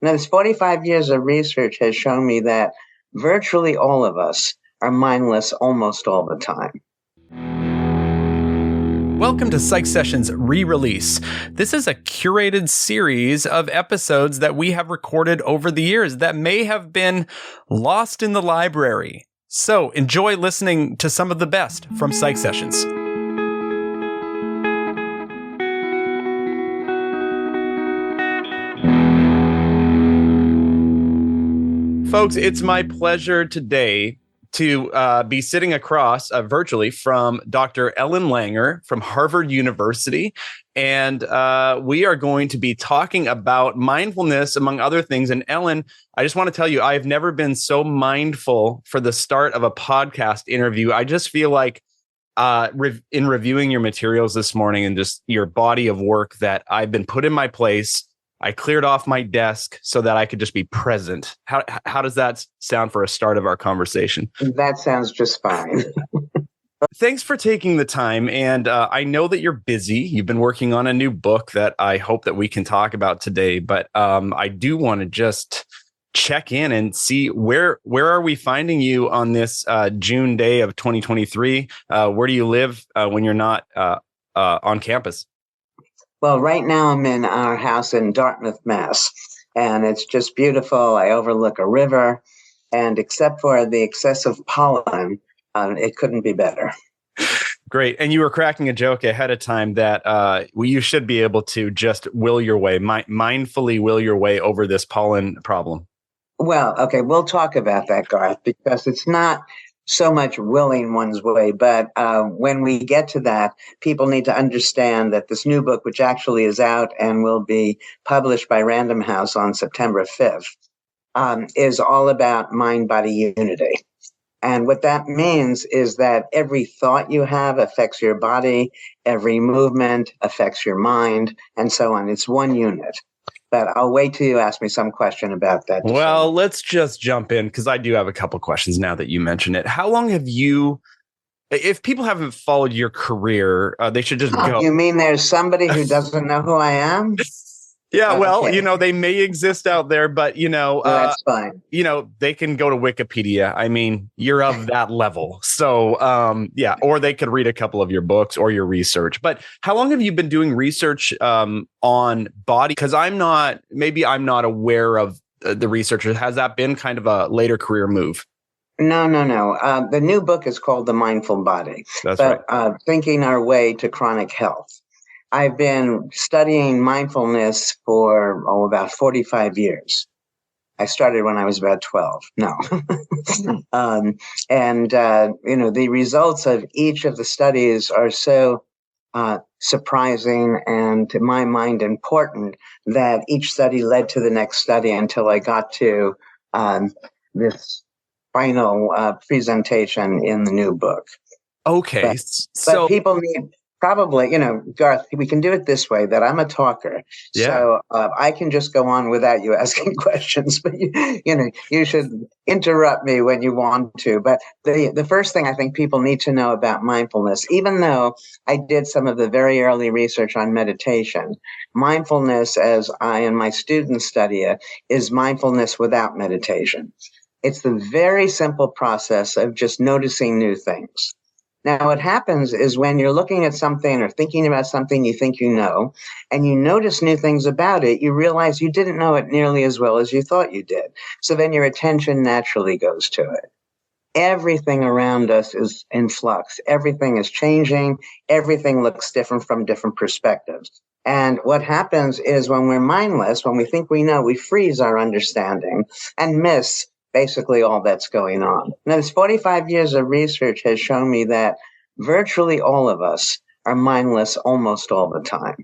Now, this 45 years of research has shown me that virtually all of us are mindless almost all the time. Welcome to Psych Sessions Re-Release. This is a curated series of episodes that we have recorded over the years that may have been lost in the library. So enjoy listening to some of the best from Psych Sessions. Folks, it's my pleasure today to be sitting across virtually from Dr. Ellen Langer from Harvard University. And we are going to be talking about mindfulness, among other things. And Ellen, I just want to tell you, I've never been so mindful for the start of a podcast interview. I just feel like in reviewing your materials this morning and just your body of work that I've been put in my place. I cleared off my desk so that I could just be present. How does that sound for a start of our conversation? That sounds just fine. Thanks for taking the time. And I know that you're busy. You've been working on a new book that I hope that we can talk about today. But I do want to just check in and see where are we finding you on this June day of 2023? Where do you live when you're not on campus? Well, right now I'm in our house in Dartmouth, Mass, and it's just beautiful. I overlook a river, and except for the excessive pollen, it couldn't be better. Great. And you were cracking a joke ahead of time that you should be able to just will your way, mindfully will your way over this pollen problem. Well, okay, we'll talk about that, Garth, because it's not so much willing one's way, but when we get to that, people need to understand that this new book, which actually is out and will be published by Random House on September 5th, is all about mind-body unity. And what that means is that every thought you have affects your body, every movement affects your mind, and so on. It's one unit. But I'll wait till you ask me some question about that. Well, let's just jump in because I do have a couple questions now that you mention it. How long have you, if people haven't followed your career, they should just go. You mean there's somebody who doesn't know who I am? Yeah, well, okay. They may exist out there, but, that's fine. They can go to Wikipedia. I mean, you're of that level. So, or they could read a couple of your books or your research. But how long have you been doing research on body? Because I'm not aware of the research. Has that been kind of a later career move? No. The new book is called The Mindful Body. That's right. Thinking Our Way to Chronic Health. I've been studying mindfulness for about 45 years. I started when I was about 12. No. The results of each of the studies are so surprising and, to my mind, important that each study led to the next study until I got to this final presentation in the new book. Okay. But people need... Probably, Garth, we can do it this way, that I'm a talker. Yeah. So I can just go on without you asking questions, but you should interrupt me when you want to. But the first thing I think people need to know about mindfulness, even though I did some of the very early research on meditation, mindfulness, as I and my students study it, is mindfulness without meditation. It's the very simple process of just noticing new things. Now, what happens is when you're looking at something or thinking about something you think you know, and you notice new things about it, you realize you didn't know it nearly as well as you thought you did. So then your attention naturally goes to it. Everything around us is in flux. Everything is changing. Everything looks different from different perspectives. And what happens is when we're mindless, when we think we know, we freeze our understanding and miss basically all that's going on. Now, this 45 years of research has shown me that virtually all of us are mindless almost all the time.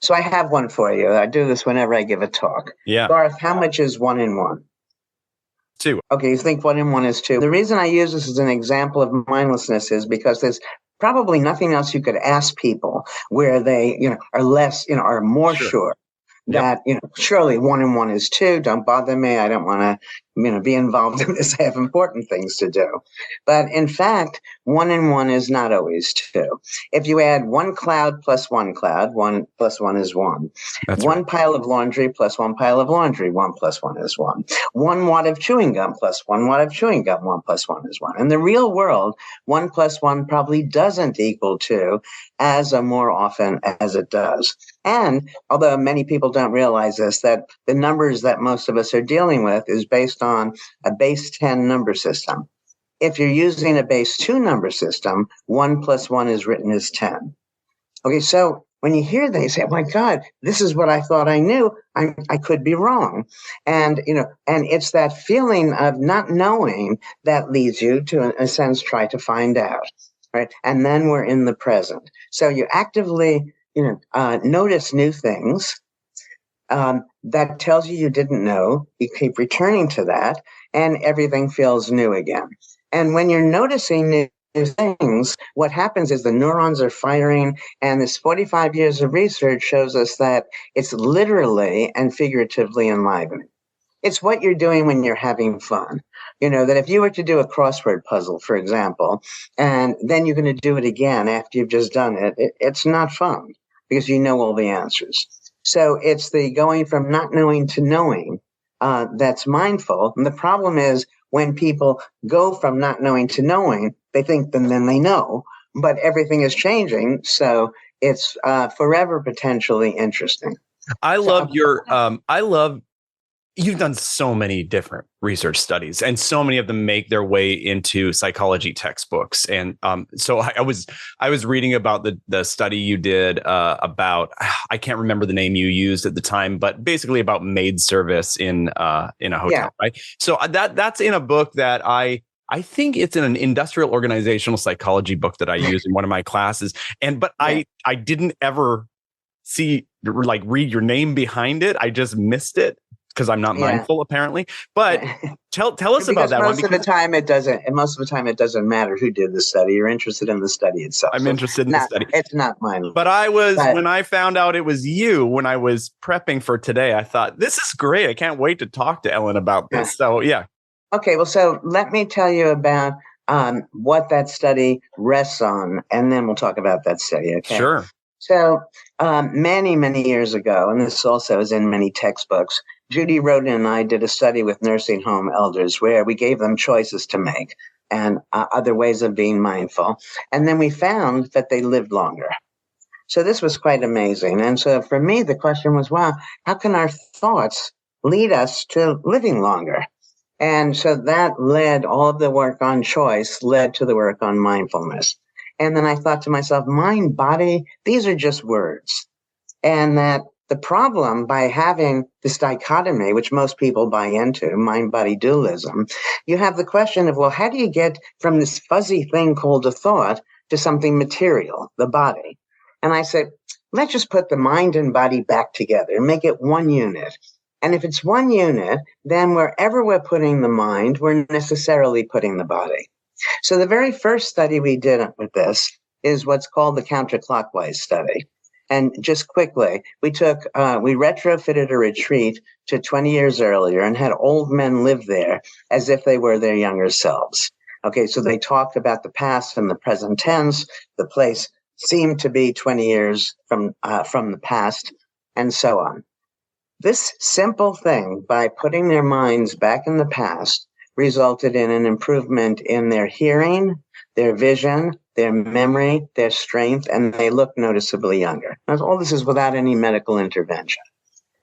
So I have one for you. I do this whenever I give a talk. Yeah. Garth, how much is 1 in 1? 2. Okay, you think 1 in 1 is 2. The reason I use this as an example of mindlessness is because there's probably nothing else you could ask people where they, are less, are more sure. That, surely 1 and 1 is 2. Don't bother me. I don't want to, be involved in this. I have important things to do. But in fact, 1 and 1 is not always 2. If you add 1 cloud plus 1 cloud, 1 plus 1 is 1. That's 1 right. pile of laundry plus 1 pile of laundry, 1 plus 1 is 1. 1 wad of chewing gum plus 1 wad of chewing gum, 1 plus 1 is 1. In the real world, 1 plus 1 probably doesn't equal 2 as more often as it does. And although many people don't realize this, that the numbers that most of us are dealing with is based on a base 10 number system. If you're using a base 2 number system, 1 plus 1 is written as 10. Okay, so when you hear that, you say, oh my God, this is what I thought I knew. I could be wrong. And, and it's that feeling of not knowing that leads you to, in a sense, try to find out, right? And then we're in the present. So you actively, notice new things. That tells you didn't know. You keep returning to that, and everything feels new again. And when you're noticing new things, what happens is the neurons are firing, and this 45 years of research shows us that it's literally and figuratively enlivening. It's what you're doing when you're having fun. That if you were to do a crossword puzzle, for example, and then you're going to do it again after you've just done it, it's not fun because you know all the answers. So it's the going from not knowing to knowing that's mindful. And the problem is when people go from not knowing to knowing, they think then they know, but everything is changing. So it's forever potentially interesting. I love you've done so many different research studies, and so many of them make their way into psychology textbooks. And so I was reading about the study you did about, I can't remember the name you used at the time, but basically about maid service in a hotel, yeah. Right? So that's in a book that I think it's in an industrial organizational psychology book that I use in one of my classes. But yeah. I didn't ever read your name behind it. I just missed it because I'm not mindful, apparently. But tell us about that one. Most of the time it doesn't matter who did the study. You're interested in the study itself. I'm interested in the study. It's not mindless. But when I found out it was you, when I was prepping for today, I thought, this is great. I can't wait to talk to Ellen about this. So, yeah. Okay, well, so let me tell you about what that study rests on, and then we'll talk about that study, okay? Sure. So many, many years ago, and this also is in many textbooks, Judy Roden and I did a study with nursing home elders where we gave them choices to make and other ways of being mindful. And then we found that they lived longer. So this was quite amazing. And so for me, the question was, wow, how can our thoughts lead us to living longer? And so that led, all of the work on choice led to the work on mindfulness. And then I thought to myself, mind, body, these are just words. And that the problem by having this dichotomy, which most people buy into, mind-body dualism, you have the question of, well, how do you get from this fuzzy thing called a thought to something material, the body? And I said, let's just put the mind and body back together and make it one unit. And if it's one unit, then wherever we're putting the mind, we're necessarily putting the body. So the very first study we did with this is what's called the counterclockwise study. And just quickly, we retrofitted a retreat to 20 years earlier and had old men live there as if they were their younger selves. Okay, so they talked about the past and the present tense. The place seemed to be 20 years from the past, and so on. This simple thing, by putting their minds back in the past, resulted in an improvement in their hearing, their vision, their memory, their strength, and they look noticeably younger. Now, all this is without any medical intervention.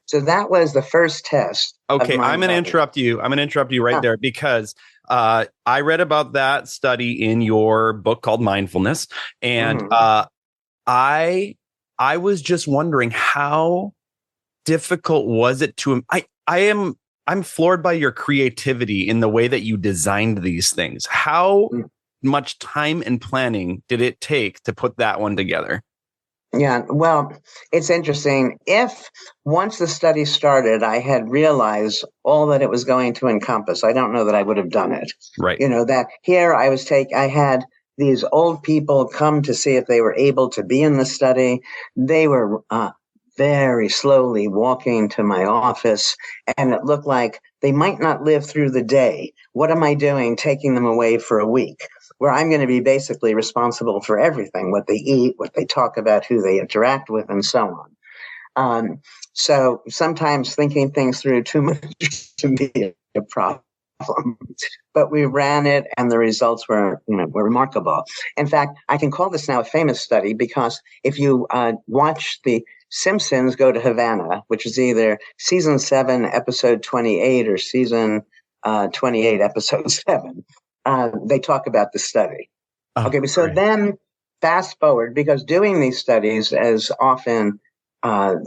So that was the first test. Okay, I'm going to interrupt you. I'm going to interrupt you right there because I read about that study in your book called Mindfulness, and I was just wondering, how difficult was it to? I'm floored by your creativity in the way that you designed these things. How much time and planning did it take to put that one together? Yeah, well, it's interesting. If once the study started, I had realized all that it was going to encompass, I don't know that I would have done it. Right. That here I had these old people come to see if they were able to be in the study. They were very slowly walking to my office, and it looked like they might not live through the day. What am I doing taking them away for a week, where I'm going to be basically responsible for everything, what they eat, what they talk about, who they interact with, and so on. So sometimes thinking things through too much to be a problem. But we ran it, and the results were remarkable. In fact, I can call this now a famous study because if you watch The Simpsons Go to Havana, which is either season 7, episode 28, or season 28, episode 7, they talk about the study. Oh, okay, so great. then fast forward, because doing these studies as often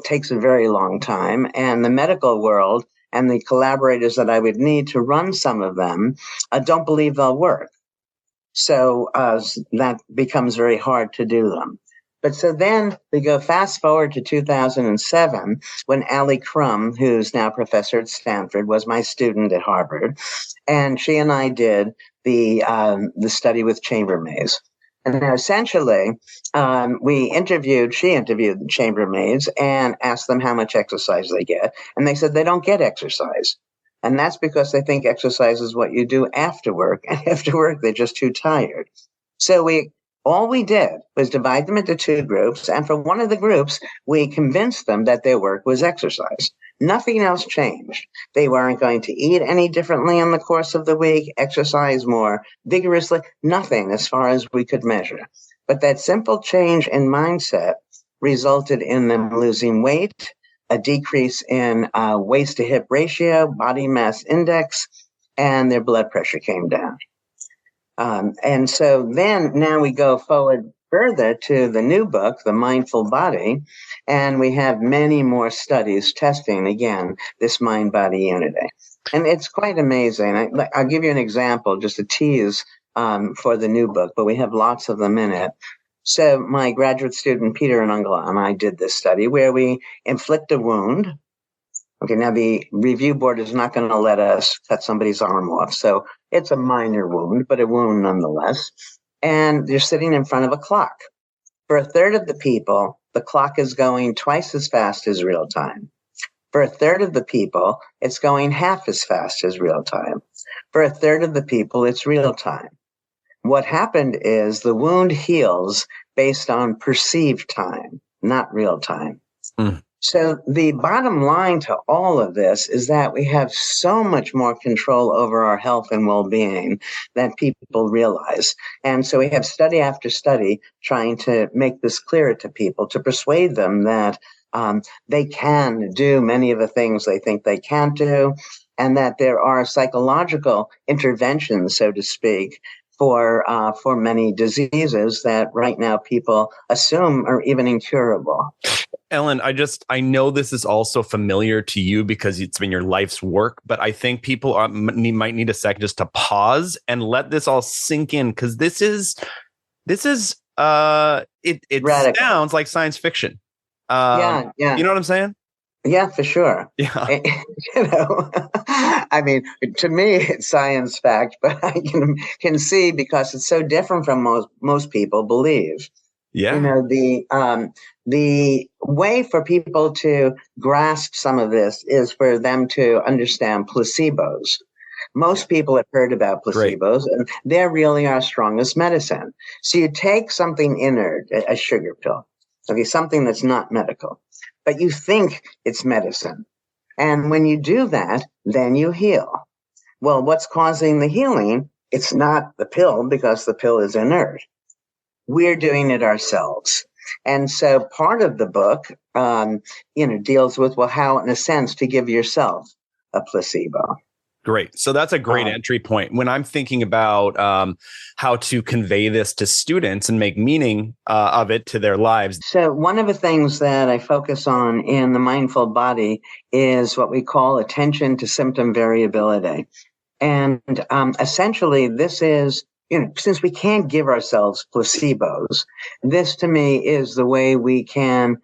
takes a very long time, and the medical world and the collaborators that I would need to run some of them don't believe they'll work. So that becomes very hard to do them. But so then we go fast forward to 2007, when Allie Crum, who's now professor at Stanford, was my student at Harvard, and she and I did the study with chambermaids. And now essentially, she interviewed the chambermaids and asked them how much exercise they get. And they said they don't get exercise. And that's because they think exercise is what you do after work. And after work, they're just too tired. So all we did was divide them into 2 groups. And for one of the groups, we convinced them that their work was exercise. Nothing else changed. They weren't going to eat any differently in the course of the week, exercise more vigorously, nothing as far as we could measure. But that simple change in mindset resulted in them losing weight, a decrease in waist to hip ratio, body mass index, and their blood pressure came down. And so then now we go forward further to the new book, The Mindful Body, and we have many more studies testing, again, this mind-body unity. And it's quite amazing. I'll give you an example, just a tease for the new book, but we have lots of them in it. So my graduate student, Peter Anungala, and I did this study where we inflict a wound. Okay, now the review board is not going to let us cut somebody's arm off. So it's a minor wound, but a wound nonetheless. And you're sitting in front of a clock. For a third of the people, the clock is going twice as fast as real time. For a third of the people, it's going half as fast as real time. For a third of the people, it's real time. What happened is the wound heals based on perceived time, not real time. Mm. So the bottom line to all of this is that we have so much more control over our health and well-being than people realize. And so we have study after study trying to make this clearer to people, to persuade them that they can do many of the things they think they can't do, and that there are psychological interventions, so to speak, for many diseases that right now people assume are even incurable. Ellen, I know this is also familiar to you because it's been your life's work, but I think people might need a second just to pause and let this all sink in, because this is it sounds like science fiction. Yeah. You know what I'm saying? Yeah, for sure. Yeah. I mean, to me, it's science fact, but I can see, because it's so different from most people believe. Yeah. The way for people to grasp some of this is for them to understand placebos. Most people have heard about placebos, and they're really our strongest medicine. So you take something inert, a sugar pill, okay, something that's not medical, but you think it's medicine. And when you do that, then you heal. Well, what's causing the healing? It's not the pill, because the pill is inert. We're doing it ourselves. And so part of the book, deals with, well, how, in a sense, to give yourself a placebo. Great. So that's a great entry point. When I'm thinking about how to convey this to students and make meaning of it to their lives. So one of the things that I focus on in the mindful body is what we call attention to symptom variability. And essentially, this is, since we can't give ourselves placebos, this to me is the way we can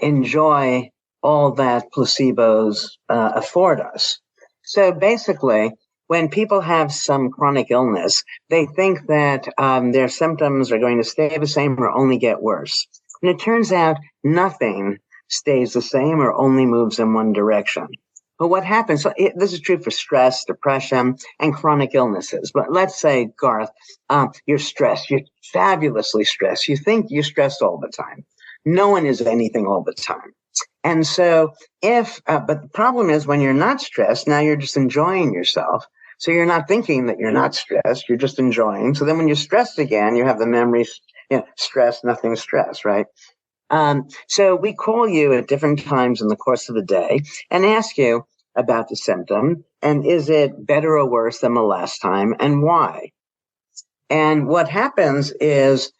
enjoy all that placebos afford us. So basically, when people have some chronic illness, they think that their symptoms are going to stay the same or only get worse. And it turns out nothing stays the same or only moves in one direction. But what happens, this is true for stress, depression, and chronic illnesses. But let's say, Garth, you're stressed. You're fabulously stressed. You think you're stressed all the time. No one is anything all the time. And so but the problem is when you're not stressed, now you're just enjoying yourself. So you're not thinking that you're not stressed. You're just enjoying. So then when you're stressed again, you have the memory, stress, nothing stress, right? So we call you at different times in the course of the day and ask you about the symptom. And is it better or worse than the last time and why? And what happens is,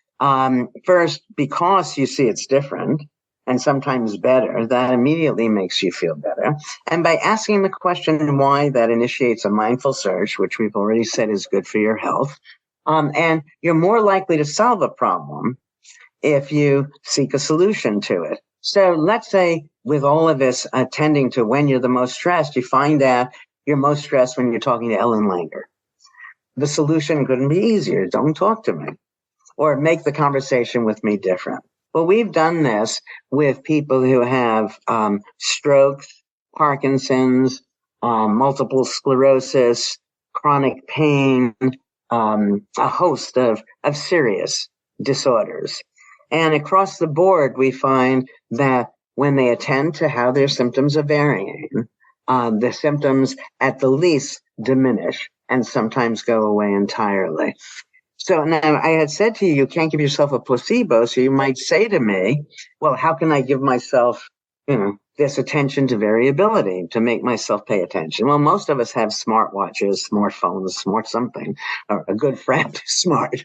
first, because you see it's different and sometimes better, that immediately makes you feel better. And by asking the question why, that initiates a mindful search, which we've already said is good for your health. And you're more likely to solve a problem if you seek a solution to it. So let's say with all of this tending to when you're the most stressed, you find out you're most stressed when you're talking to Ellen Langer. The solution couldn't be easier. Don't talk to me or make the conversation with me different. Well, we've done this with people who have strokes, Parkinson's, multiple sclerosis, chronic pain, a host of serious disorders. And across the board, we find that when they attend to how their symptoms are varying, the symptoms at the least diminish and sometimes go away entirely. So now I had said to you, you can't give yourself a placebo. So you might say to me, well, how can I give myself, this attention to variability to make myself pay attention? Well, most of us have smartwatches, smartphones, smart something, or a good friend, smart,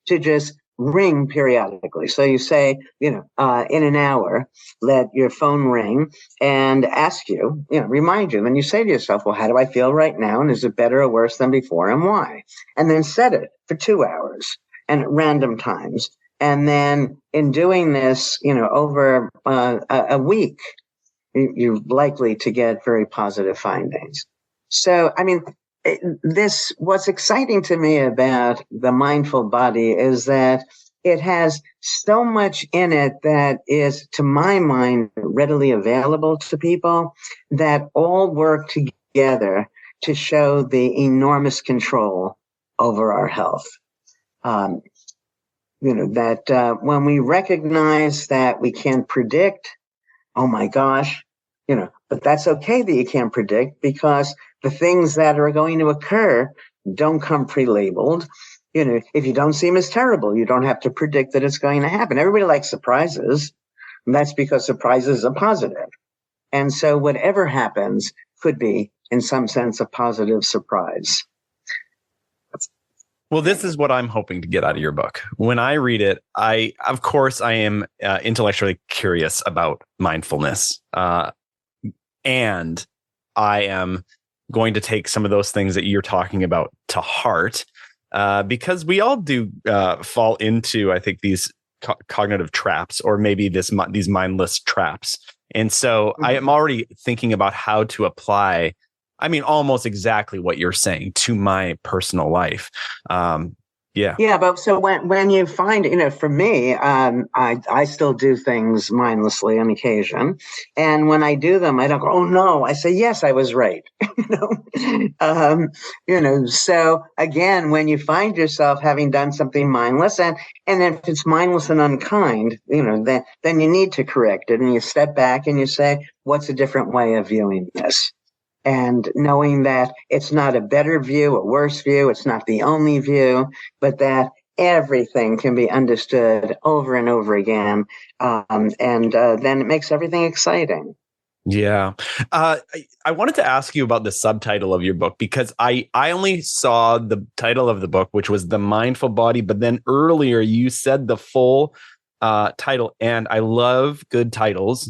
to just ring periodically. So you say, in an hour, let your phone ring and ask you, remind you. Then you say to yourself, well, how do I feel right now? And is it better or worse than before and why? And then set it for 2 hours and at random times. And then in doing this, over a week, you're likely to get very positive findings. So, what's exciting to me about the mindful body is that it has so much in it that is, to my mind, readily available to people that all work together to show the enormous control over our health. When we recognize that we can't predict, oh my gosh, but that's okay that you can't predict because the things that are going to occur don't come pre-labeled. If you don't see them as terrible, you don't have to predict that it's going to happen. Everybody likes surprises, and that's because surprises are positive. And so whatever happens could be, in some sense, a positive surprise. Well, this is what I'm hoping to get out of your book. When I read it, I am intellectually curious about mindfulness. And I am going to take some of those things that you're talking about to heart, because we all do fall into, I think, these cognitive traps, or maybe these mindless traps. And so I am already thinking about how to apply, almost exactly what you're saying to my personal life. Yeah, but so when you find, for me, I still do things mindlessly on occasion, and when I do them, I don't go, oh no, I say, yes, I was right. So again, when you find yourself having done something mindless, and if it's mindless and unkind, then you need to correct it, and you step back and you say, what's a different way of viewing this? And knowing that it's not a better view, a worse view, it's not the only view, but that everything can be understood over and over again. And then it makes everything exciting. Yeah. I wanted to ask you about the subtitle of your book, because I only saw the title of the book, which was The Mindful Body. But then earlier you said the full title, and I love good titles.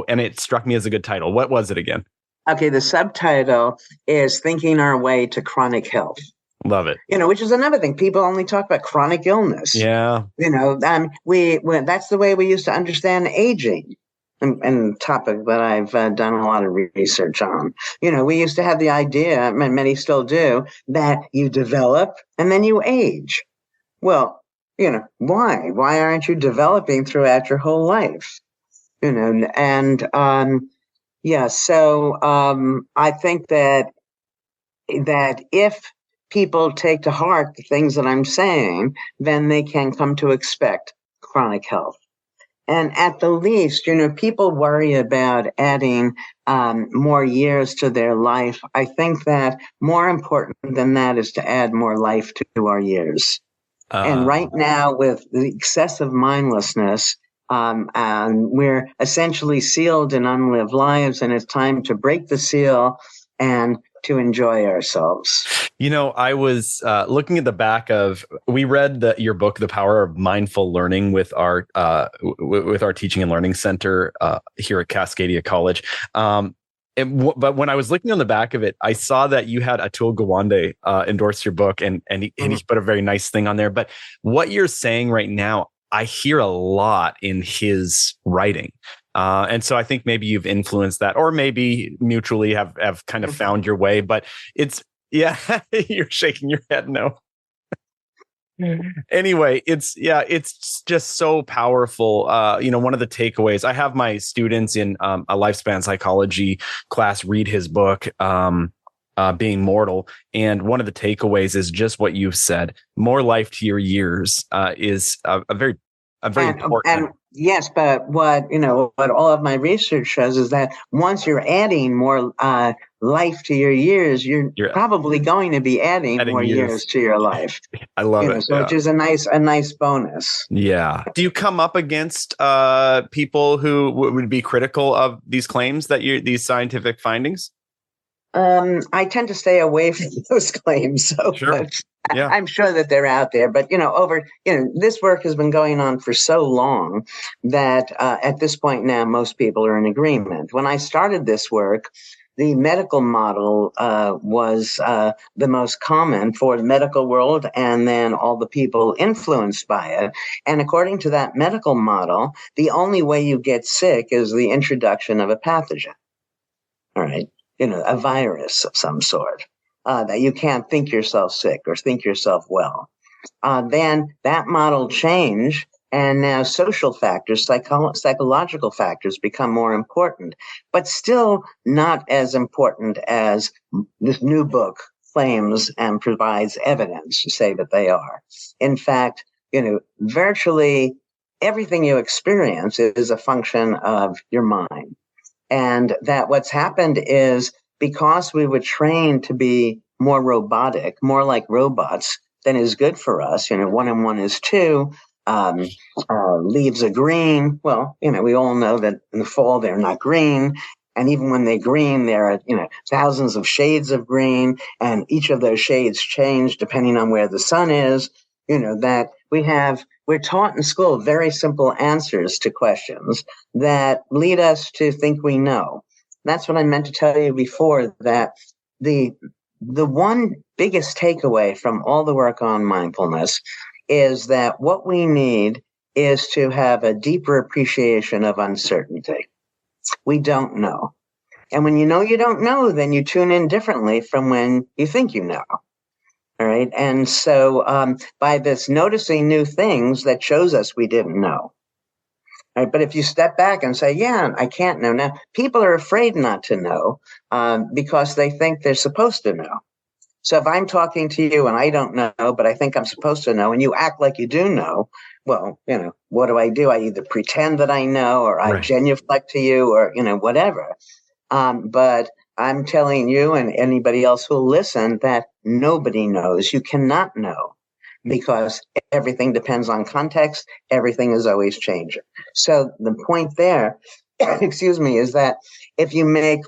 And it struck me as a good title. What was it again? Okay, the subtitle is Thinking Our Way to Chronic Health. Love it. Which is another thing. People only talk about chronic illness. Yeah. That's the way we used to understand aging, and topic that I've done a lot of research on. We used to have the idea, and many still do, that you develop and then you age. Well, Why aren't you developing throughout your whole life? And yeah, so I think that if people take to heart the things that I'm saying, then they can come to expect chronic health. And at the least, people worry about adding more years to their life. I think that more important than that is to add more life to our years. And right now, with the excessive mindlessness, and we're essentially sealed in unlived lives, and it's time to break the seal and to enjoy ourselves. I was looking at the back of, we read your book, The Power of Mindful Learning, with our Teaching and Learning Center here at Cascadia College. But when I was looking on the back of it, I saw that you had Atul Gawande endorse your book, and he put a very nice thing on there. But what you're saying right now, I hear a lot in his writing. And so I think maybe you've influenced that, or maybe mutually have kind of found your way. But it's, yeah, you're shaking your head no. Anyway, it's just so powerful. One of the takeaways, I have my students in a lifespan psychology class read his book, Being Mortal. And one of the takeaways is just what you've said. More life to your years is a very important. And yes, but what all of my research shows is that once you're adding more life to your years, you're probably going to be adding more years to your life. I love it. So which is a nice bonus. Yeah. Do you come up against people who would be critical of these claims these scientific findings? I tend to stay away from those claims. So sure. Yeah. I'm sure that they're out there, but this work has been going on for so long that at this point now, most people are in agreement. When I started this work, the medical model was the most common for the medical world, and then all the people influenced by it. And according to that medical model, the only way you get sick is the introduction of a pathogen. All right. A virus of some sort, that you can't think yourself sick or think yourself well. Then that model changed, and now social factors, psychological factors become more important, but still not as important as this new book claims and provides evidence to say that they are. In fact, virtually everything you experience is a function of your mind. And that what's happened is, because we were trained to be more robotic, more like robots, than is good for us. 1 and 1 is 2. Leaves are green. Well, we all know that in the fall they're not green. And even when they're green, there are, thousands of shades of green, and each of those shades change depending on where the sun is. That we're taught in school very simple answers to questions that lead us to think we know. That's what I meant to tell you before, that the one biggest takeaway from all the work on mindfulness is that what we need is to have a deeper appreciation of uncertainty. We don't know. And when you know you don't know, then you tune in differently from when you think you know. All right. And so by this noticing new things, that shows us we didn't know. Right? But if you step back and say, yeah, I can't know. Now, people are afraid not to know because they think they're supposed to know. So if I'm talking to you and I don't know, but I think I'm supposed to know, and you act like you do know, well, what do? I either pretend that I know, or I genuflect to you, or, whatever. But I'm telling you and anybody else who'll listen that nobody knows. You cannot know, because everything depends on context. Everything is always changing. So the point there, excuse me, is that if you make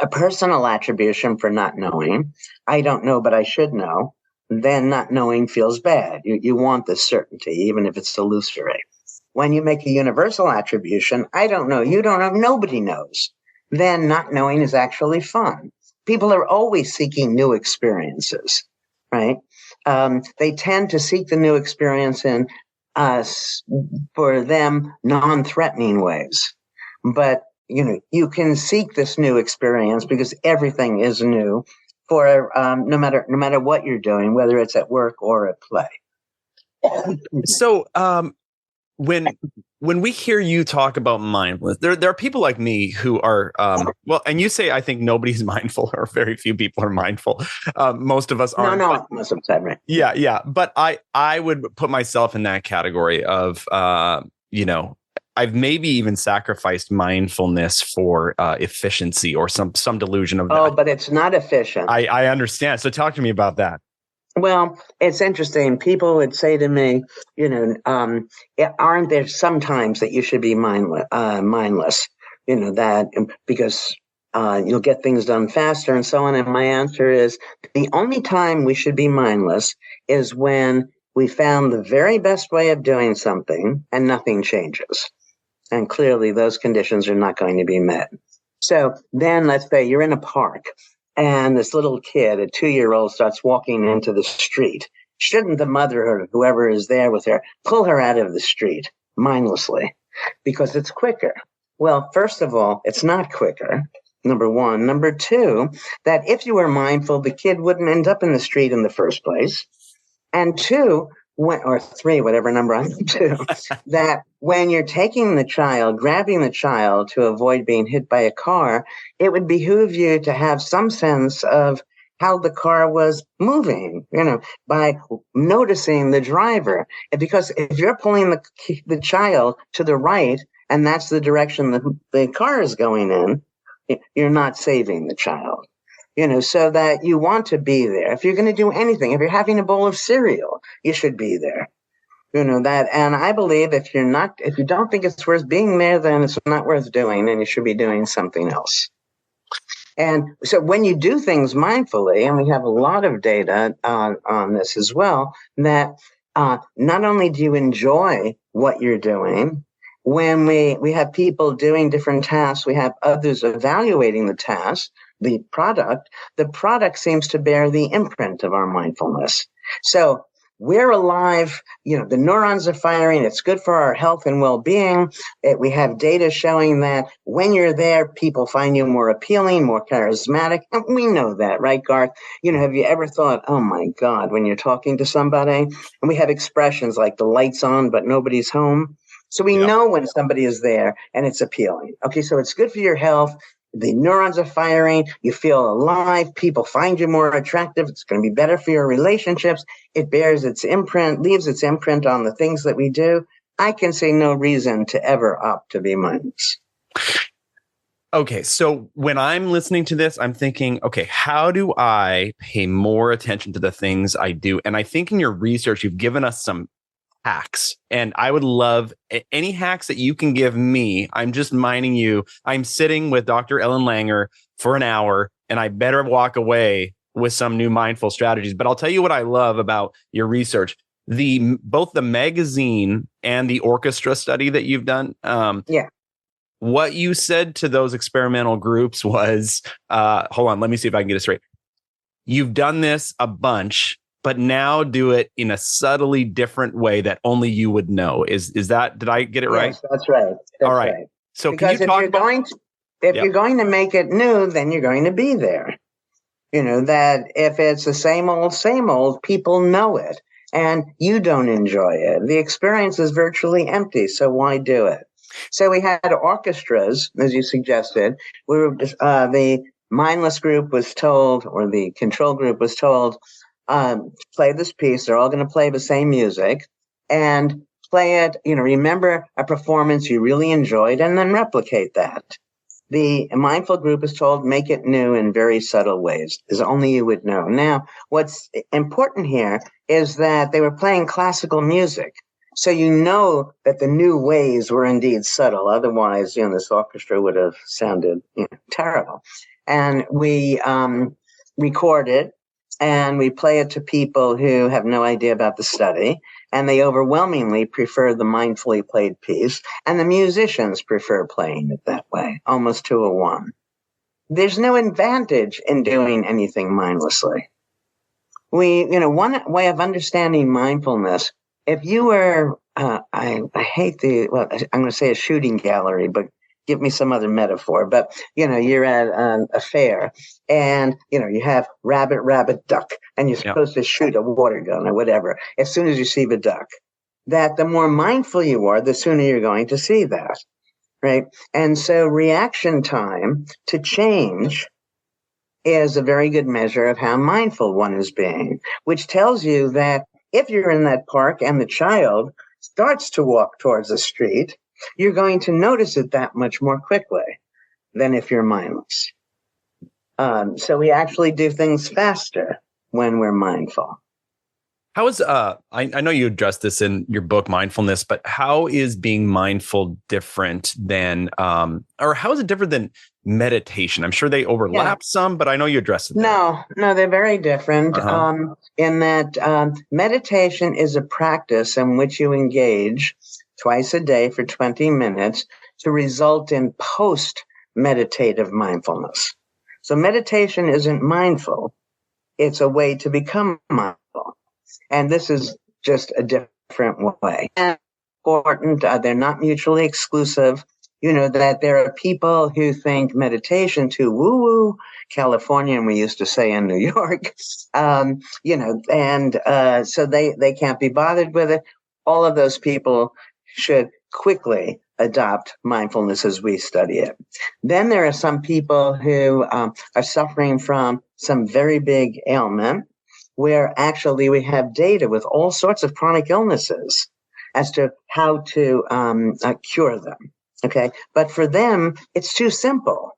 a personal attribution for not knowing, I don't know, but I should know, then not knowing feels bad. You want the certainty, even if it's illusory. When you make a universal attribution, I don't know, you don't know, nobody knows, then not knowing is actually fun. People are always seeking new experiences, right? They tend to seek the new experience in, for them, non-threatening ways. But you can seek this new experience because everything is new for no matter what you're doing, whether it's at work or at play. So, when we hear you talk about mindfulness, there are people like me who are well, and you say I think nobody's mindful, or very few people are mindful. Most of us aren't. No, most of the time, right? Yeah. But I would put myself in that category of I've maybe even sacrificed mindfulness for efficiency or some delusion of that. Oh, but it's not efficient. I understand. So talk to me about that. Well, it's interesting. People would say to me, aren't there some times that you should be mindless? That because you'll get things done faster and so on. And my answer is the only time we should be mindless is when we found the very best way of doing something and nothing changes. And clearly those conditions are not going to be met. So then let's say you're in a park and this little kid, a 2-year-old, starts walking into the street. Shouldn't the mother or whoever is there with her pull her out of the street mindlessly because it's quicker? Well, first of all, it's not quicker. Number one. Number two, that if you were mindful, the kid wouldn't end up in the street in the first place. And two, or three, whatever number I'm to, that when you're taking the child, grabbing the child to avoid being hit by a car, it would behoove you to have some sense of how the car was moving, by noticing the driver. Because if you're pulling the child to the right, and that's the direction the car is going in, you're not saving the child. So that you want to be there. If you're going to do anything, if you're having a bowl of cereal, you should be there. That, and I believe if you don't think it's worth being there, then it's not worth doing, and you should be doing something else. And so when you do things mindfully, and we have a lot of data on this as well, that not only do you enjoy what you're doing, when we have people doing different tasks, we have others evaluating the task, the product seems to bear the imprint of our mindfulness. So we're alive, the neurons are firing, it's good for our health and well-being. We have data showing that when you're there, people find you more appealing, more charismatic. And we know that, right, Garth? Have you ever thought, oh my God, when you're talking to somebody, and we have expressions like the light's on, but nobody's home. So we know when somebody is there and it's appealing. Okay, so it's good for your health. The neurons are firing. You feel alive. People find you more attractive. It's going to be better for your relationships. It bears its imprint, leaves its imprint on the things that we do. I can see no reason to ever opt to be mindless. Okay, so when I'm listening to this, I'm thinking, okay, how do I pay more attention to the things I do? And I think in your research, you've given us some hacks, and I would love any hacks that you can give me. I'm just mining you. I'm sitting with Dr. Ellen Langer for an hour, and I better walk away with some new mindful strategies. But I'll tell you what I love about your research. Both the magazine and the orchestra study that you've done. What you said to those experimental groups was, hold on, let me see if I can get it straight. You've done this a bunch, but now do it in a subtly different way that only you would know. Is that, did I get it right? Yes, that's right. All right. Right. So because can you talk about... If you're going to make it new, then you're going to be there. That if it's the same old, people know it and you don't enjoy it. The experience is virtually empty. So why do it? So we had orchestras, as you suggested. The mindless group was told, or the control group was told, play this piece. They're all going to play the same music and play it. Remember a performance you really enjoyed and then replicate that. The mindful group is told, make it new in very subtle ways, as only you would know. Now, what's important here is that they were playing classical music. So that the new ways were indeed subtle. Otherwise, this orchestra would have sounded terrible. And we record it and we play it to people who have no idea about the study. And they overwhelmingly prefer the mindfully played piece. And the musicians prefer playing it that way, almost 2-1. There's no advantage in doing anything mindlessly. One way of understanding mindfulness, if you were, I hate I'm going to say a shooting gallery, but give me some other metaphor, but you're at a fair, and you have rabbit, rabbit, duck, and you're supposed to shoot a water gun or whatever as soon as you see the duck. That the more mindful you are, the sooner you're going to see that, right? And so reaction time to change is a very good measure of how mindful one is being, which tells you that if you're in that park and the child starts to walk towards the street, you're going to notice it that much more quickly than if you're mindless. So we actually do things faster when we're mindful. How is I know you addressed this in your book, Mindfulness, but how is being mindful different than or how is it different than meditation? I'm sure they overlap some, but I know you addressed it there. No, they're very different. In that meditation is a practice in which you engage twice a day for 20 minutes to result in post-meditative mindfulness. So meditation isn't mindful. It's a way to become mindful. And this is just a different way. And important, they're not mutually exclusive. That there are people who think meditation too woo-woo, Californian, we used to say in New York, so they can't be bothered with it. All of those people should quickly adopt mindfulness as we study it. Then there are some people who are suffering from some very big ailment, where actually we have data with all sorts of chronic illnesses as to how to cure them. Okay. But for them, it's too simple.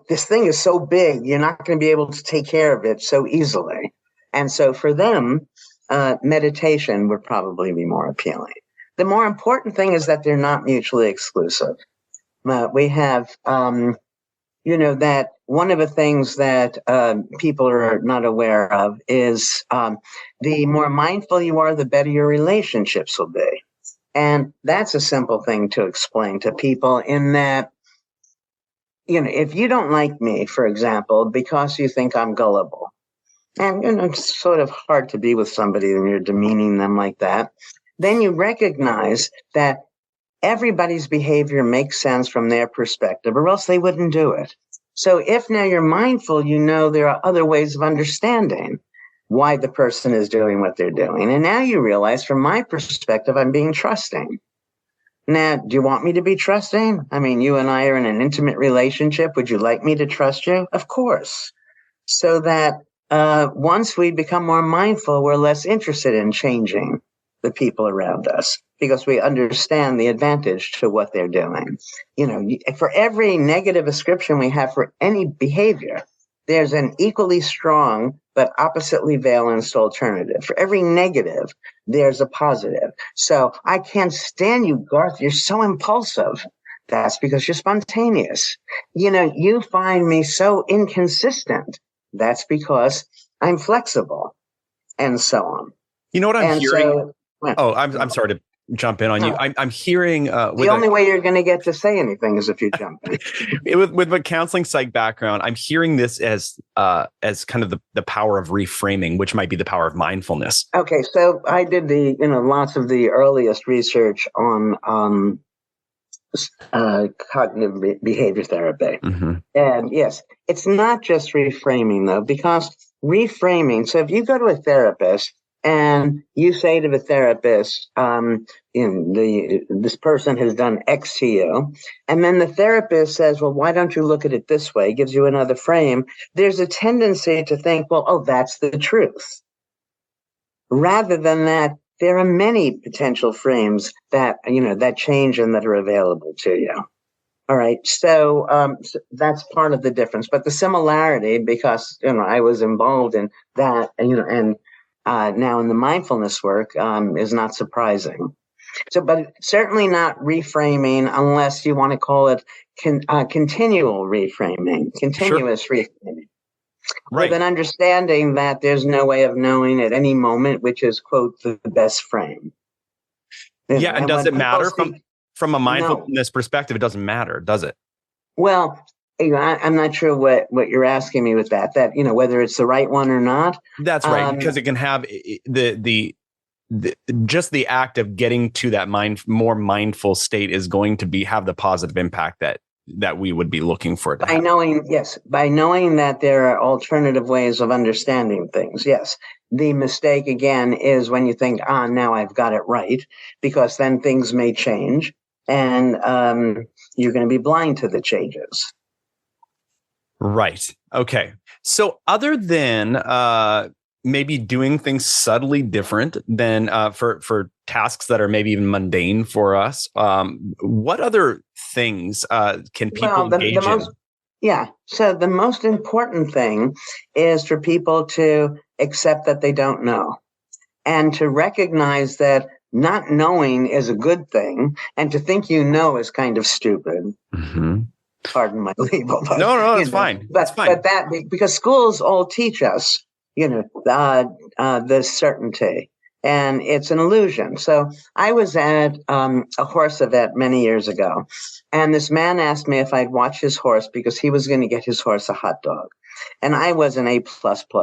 This thing is so big, you're not going to be able to take care of it so easily. And so for them, meditation would probably be more appealing. The more important thing is that they're not mutually exclusive. We have, that one of the things that people are not aware of is the more mindful you are, the better your relationships will be. And that's a simple thing to explain to people in that, if you don't like me, for example, because you think I'm gullible, and, it's sort of hard to be with somebody when you're demeaning them like that, then you recognize that everybody's behavior makes sense from their perspective, or else they wouldn't do it. So if now you're mindful, there are other ways of understanding why the person is doing what they're doing. And now you realize, from my perspective, I'm being trusting. Now, do you want me to be trusting? I mean, you and I are in an intimate relationship. Would you like me to trust you? Of course. So that once we become more mindful, we're less interested in changing the people around us, because we understand the advantage to what they're doing. For every negative ascription we have for any behavior, there's an equally strong but oppositely valenced alternative. For every negative, there's a positive. So I can't stand you, Garth. You're so impulsive. That's because you're spontaneous. You find me so inconsistent. That's because I'm flexible, and so on. You know what I'm hearing? I'm sorry to jump in on you. I'm hearing the only way you're going to get to say anything is if you jump in. with a counseling psych background, I'm hearing this as kind of the power of reframing, which might be the power of mindfulness. Okay, so I did lots of the earliest research on cognitive behavior therapy, and yes, it's not just reframing though, because reframing. So if you go to a therapist and you say to the therapist, this person has done X to you, and then the therapist says, well, why don't you look at it this way? Gives you another frame. There's a tendency to think, well, oh, that's the truth. Rather than that, there are many potential frames that, that change and that are available to you. All right. So that's part of the difference. But the similarity, because, I was involved in that, and now in the mindfulness work, is not surprising. So, but certainly not reframing unless you want to call it continual reframing, continuous reframing. Right. With an understanding that there's no way of knowing at any moment which is, quote, the best frame. And does it matter from a mindfulness perspective? It doesn't matter, does it? Well, I'm not sure what you're asking me with that, whether it's the right one or not. That's right, because it can have the just the act of getting to that more mindful state is going to have the positive impact that we would be looking for it to have. By knowing that there are alternative ways of understanding things. Yes. The mistake again is when you think, now I've got it right, because then things may change and you're going to be blind to the changes. Right. Okay. So other than maybe doing things subtly different than for tasks that are maybe even mundane for us, what other things can people engage in? Yeah. So the most important thing is for people to accept that they don't know and to recognize that not knowing is a good thing and to think you know is kind of stupid. Mm-hmm. Pardon my legal. No, it's fine. But that because schools all teach us, the certainty, and it's an illusion. So I was at a horse event many years ago, and this man asked me if I'd watch his horse because he was going to get his horse a hot dog. And I was an A++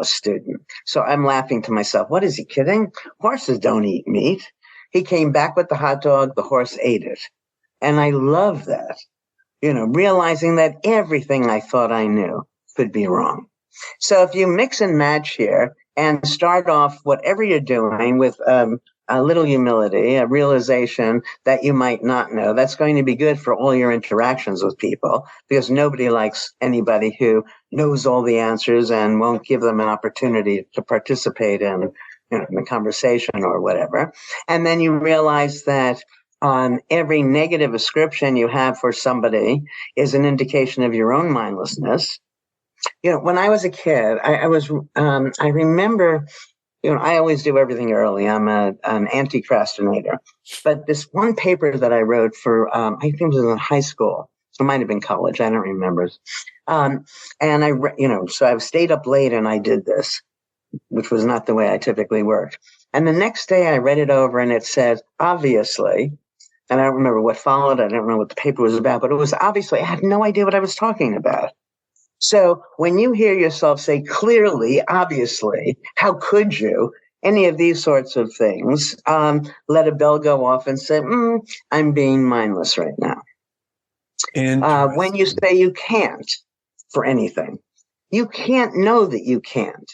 student. So I'm laughing to myself, what is he kidding? Horses don't eat meat. He came back with the hot dog, the horse ate it. And I love that, realizing that everything I thought I knew could be wrong. So if you mix and match here and start off whatever you're doing with a little humility, a realization that you might not know, that's going to be good for all your interactions with people, because nobody likes anybody who knows all the answers and won't give them an opportunity to participate in, the conversation or whatever. And then you realize that every negative ascription you have for somebody is an indication of your own mindlessness. When I was a kid, I remember, I always do everything early. I'm an anti-procrastinator. But this one paper that I wrote for, I think it was in high school. So it might have been college. I don't remember. And so I stayed up late and I did this, which was not the way I typically worked. And the next day I read it over and it said, obviously, and I don't remember what followed. I don't know what the paper was about, but it was obviously, I had no idea what I was talking about. So when you hear yourself say clearly, obviously, how could you, any of these sorts of things, let a bell go off and say, I'm being mindless right now. When you say you can't for anything, you can't know that you can't.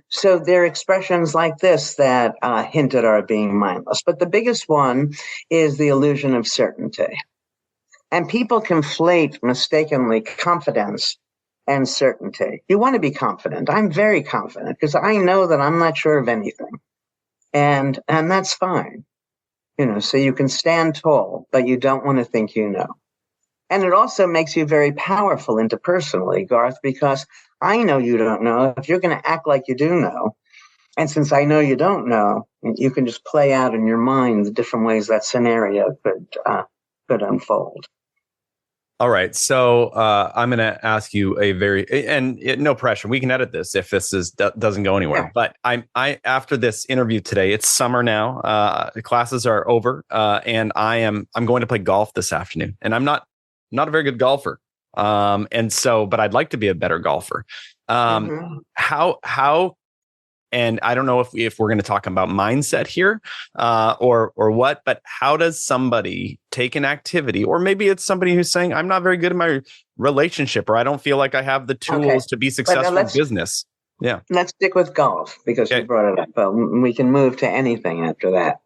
So there are expressions like this that hint at our being mindless. But the biggest one is the illusion of certainty. And people conflate mistakenly confidence and certainty. You want to be confident. I'm very confident because I know that I'm not sure of anything. And that's fine. So you can stand tall, but you don't want to think you know. And it also makes you very powerful interpersonally, Garth, because I know you don't know. If you're going to act like you do know, and since I know you don't know, you can just play out in your mind the different ways that scenario could unfold. All right. So I'm going to ask you no pressure. We can edit this if this doesn't go anywhere. Yeah. But I after this interview today, it's summer now. The classes are over, and I'm going to play golf this afternoon. And I'm not a very good golfer. But I'd like to be a better golfer. How and I don't know if we're going to talk about mindset here or what, but how does somebody take an activity, or maybe it's somebody who's saying, I'm not very good in my relationship, or I don't feel like I have the tools to be successful in business. Yeah. Let's stick with golf because you brought it up. But we can move to anything after that.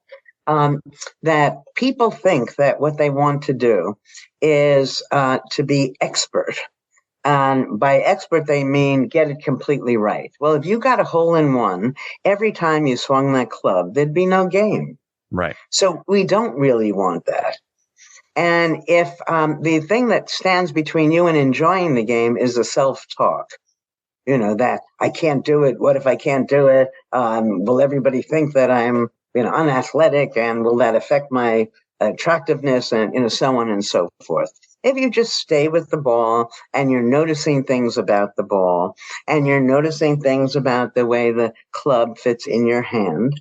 That people think that what they want to do is to be expert. And by expert, they mean get it completely right. Well, if you got a hole in one, every time you swung that club, there'd be no game. Right. So we don't really want that. And if the thing that stands between you and enjoying the game is the self-talk, that I can't do it. What if I can't do it? Will everybody think that I'm, unathletic, and will that affect my attractiveness, and, so on and so forth. If you just stay with the ball and you're noticing things about the ball and you're noticing things about the way the club fits in your hand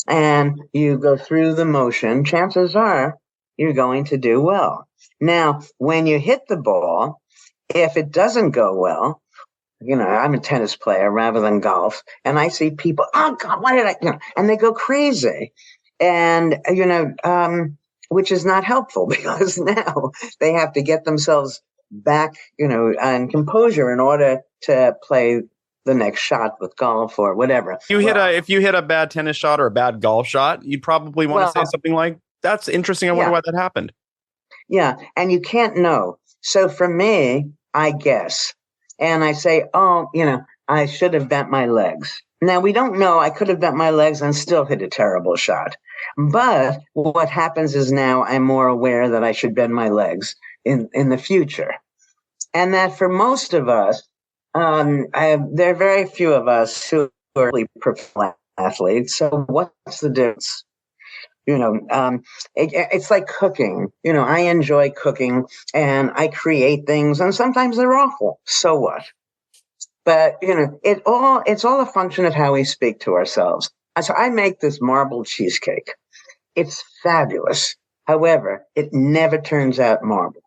and you go through the motion, chances are you're going to do well. Now, when you hit the ball, if it doesn't go well, I'm a tennis player rather than golf, and I see people, oh God, why did and they go crazy. And, which is not helpful because now they have to get themselves back, and composure in order to play the next shot with golf or whatever. If you hit a bad tennis shot or a bad golf shot, you'd probably want to say something like, that's interesting. I wonder why that happened. Yeah. And you can't know. So for me, I guess, and I say, oh, I should have bent my legs. Now we don't know. I could have bent my legs and still hit a terrible shot. But what happens is now I'm more aware that I should bend my legs in the future. And that for most of us, there are very few of us who are really professional athletes. So what's the difference? It's like cooking. I enjoy cooking and I create things, and sometimes they're awful. So what? But it's all a function of how we speak to ourselves. So I make this marble cheesecake. It's fabulous. However, it never turns out marble.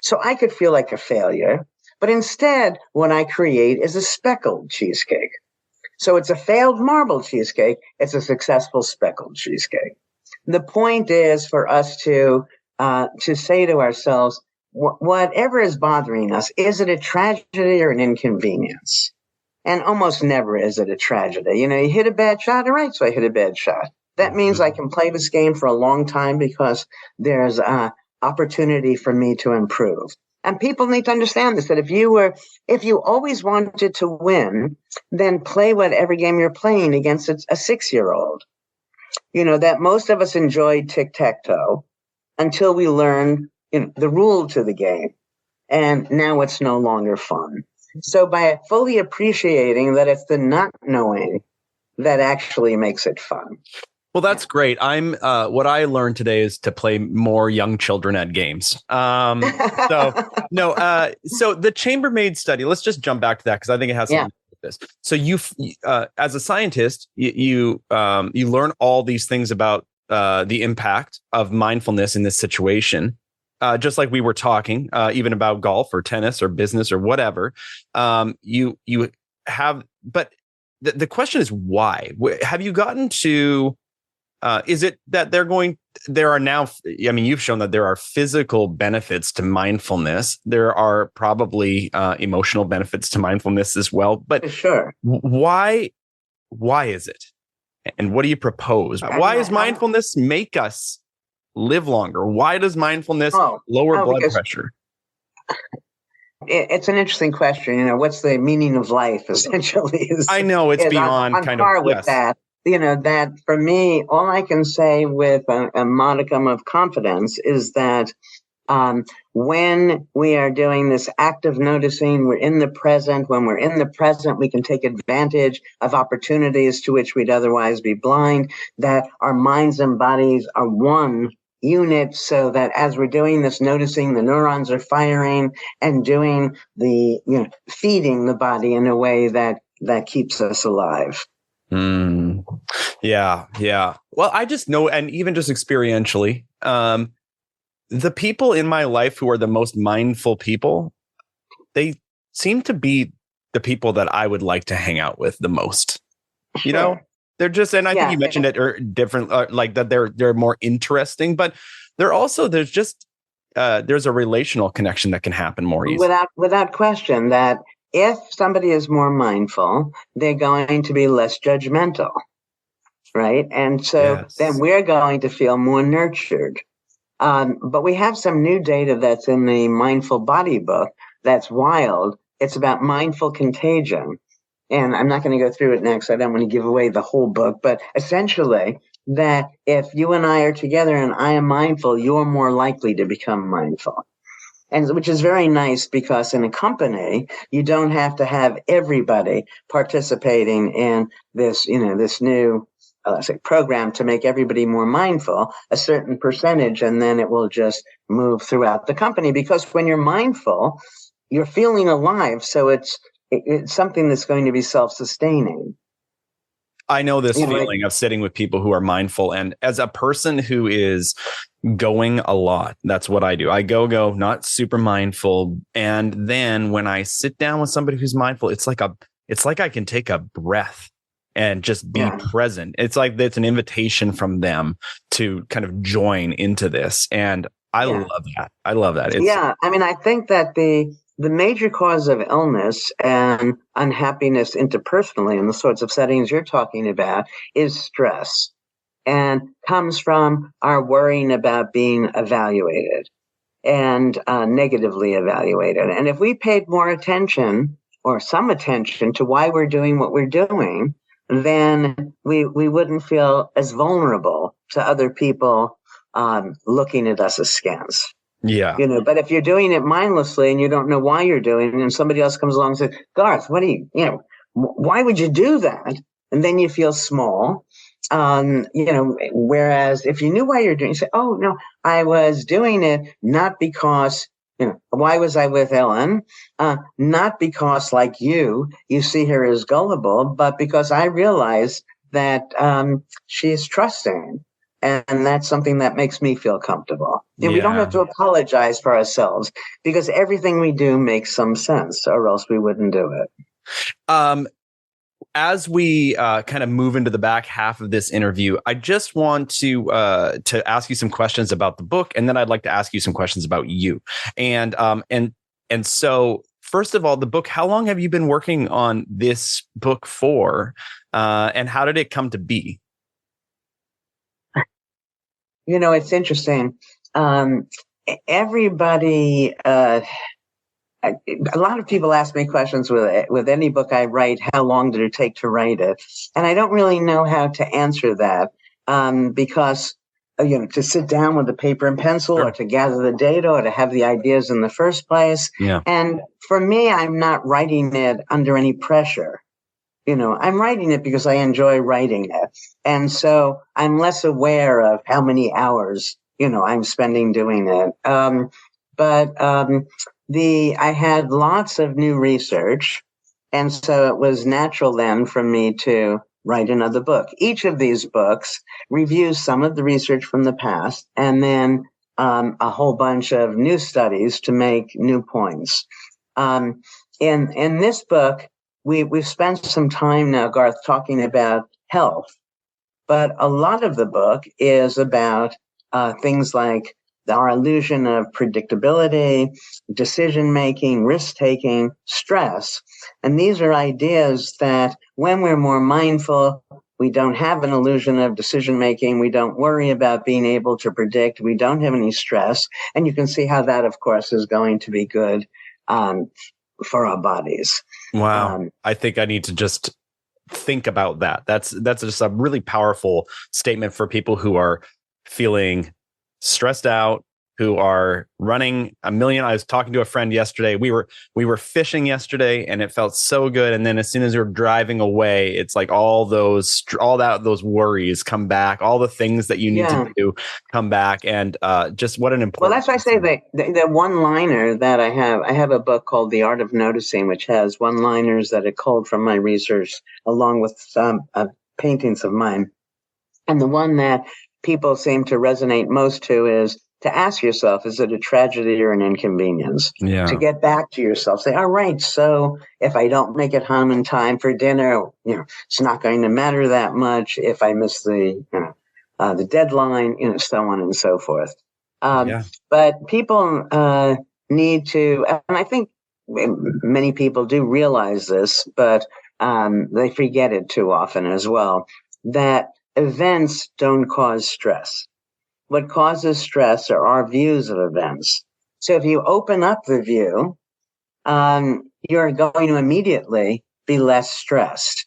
So I could feel like a failure, but instead, what I create is a speckled cheesecake. So it's a failed marble cheesecake. It's a successful speckled cheesecake. The point is for us to say to ourselves, whatever is bothering us, is it a tragedy or an inconvenience? And almost never is it a tragedy. You hit a bad shot, all right, so I hit a bad shot. That means I can play this game for a long time because there's opportunity for me to improve. And people need to understand this, that if you always wanted to win, then play whatever game you're playing against a 6-year-old. That most of us enjoyed tic-tac-toe until we learned the rule to the game. And now it's no longer fun. So by fully appreciating that it's the not knowing that actually makes it fun. Well, that's great. What I learned today is to play more young children at games. So the chambermaid study, let's just jump back to that because I think it has something to do with this. So you, as a scientist, you learn all these things about the impact of mindfulness in this situation. Just like we were talking, even about golf or tennis or business or whatever, you have. But the question is why? Have you gotten to? Is it that there are now, you've shown that there are physical benefits to mindfulness. There are probably emotional benefits to mindfulness as well. But sure, why is it? And what do you propose? Why does mindfulness make us live longer? Why does mindfulness lower blood pressure? It's an interesting question. What's the meaning of life? Essentially, I know it's beyond on kind par of with that. That for me, all I can say with a modicum of confidence is that when we are doing this active noticing, we're in the present. When we're in the present, we can take advantage of opportunities to which we'd otherwise be blind, that our minds and bodies are one unit, so that as we're doing this noticing, the neurons are firing and doing the, feeding the body in a way that keeps us alive. Yeah. Well, I just know, and even just experientially, the people in my life who are the most mindful people, they seem to be the people that I would like to hang out with the most. They're just, and I think you mentioned it, or different, like that they're more interesting, but there's a relational connection that can happen more easily. Without question, that if somebody is more mindful, they're going to be less judgmental, right? And so then we're going to feel more nurtured. But we have some new data that's in the Mindful Body book that's wild. It's about mindful contagion. And I'm not going to go through it next. I don't want to give away the whole book, but essentially that if you and I are together and I am mindful, you're more likely to become mindful. And which is very nice because in a company, you don't have to have everybody participating in this, this new program to make everybody more mindful, a certain percentage, and then it will just move throughout the company. Because when you're mindful, you're feeling alive. So it's something that's going to be self-sustaining. I know this feeling of sitting with people who are mindful. And as a person who is going a lot, that's what I do. I go, not super mindful. And then when I sit down with somebody who's mindful, it's like I can take a breath and just be present. It's like it's an invitation from them to kind of join into this. And I love that. I love that. I mean, I think that the major cause of illness and unhappiness interpersonally in the sorts of settings you're talking about is stress, and comes from our worrying about being evaluated and negatively evaluated. And if we paid more attention or some attention to why we're doing what we're doing, then we wouldn't feel as vulnerable to other people looking at us askance. Yeah. But if you're doing it mindlessly and you don't know why you're doing it, and somebody else comes along and says, Garth, why would you do that? And then you feel small. Whereas if you knew why you're doing it, you say, oh, no, I was doing it not because, why was I with Ellen? Not because, like you see her as gullible, but because I realize that she's trusting. And that's something that makes me feel comfortable. We don't have to apologize for ourselves, because everything we do makes some sense, or else we wouldn't do it. As we kind of move into the back half of this interview, I just want to ask you some questions about the book, and then I'd like to ask you some questions about you. And so, first of all, the book. How long have you been working on this book for, and how did it come to be? It's interesting. Everybody. A lot of people ask me questions with any book I write. How long did it take to write it? And I don't really know how to answer that, because to sit down with a paper and pencil, or to gather the data, or to have the ideas in the first place. Yeah. And for me, I'm not writing it under any pressure. I'm writing it because I enjoy writing it, and so I'm less aware of how many hours I'm spending doing it. I had lots of new research, and so it was natural then for me to write another book. Each of these books reviews some of the research from the past, and then a whole bunch of new studies to make new points. In this book, we've spent some time now, Garth, talking about health, but a lot of the book is about things like our illusion of predictability, decision-making, risk-taking, stress. And these are ideas that when we're more mindful, we don't have an illusion of decision-making. We don't worry about being able to predict. We don't have any stress. And you can see how that, of course, is going to be good for our bodies. Wow. I think I need to just think about that. That's just a really powerful statement for people who are feeling stressed out, who are running a million. I was talking to a friend yesterday. We were fishing yesterday, and it felt so good. And then as soon as we were driving away, it's like all those worries come back, all the things that you need to do come back, and just what an important. Well, that's why I say the one-liner that I have a book called The Art of Noticing, which has one-liners that I culled from my research, along with some paintings of mine. And the one that people seem to resonate most to is to ask yourself, is it a tragedy or an inconvenience? Yeah. To get back to yourself, say, all right, so if I don't make it home in time for dinner, it's not going to matter that much. If I miss the deadline, so on and so forth. But people need to, and I think many people do realize this, but they forget it too often as well, that events don't cause stress. What causes stress are our views of events. So if you open up the view, you're going to immediately be less stressed.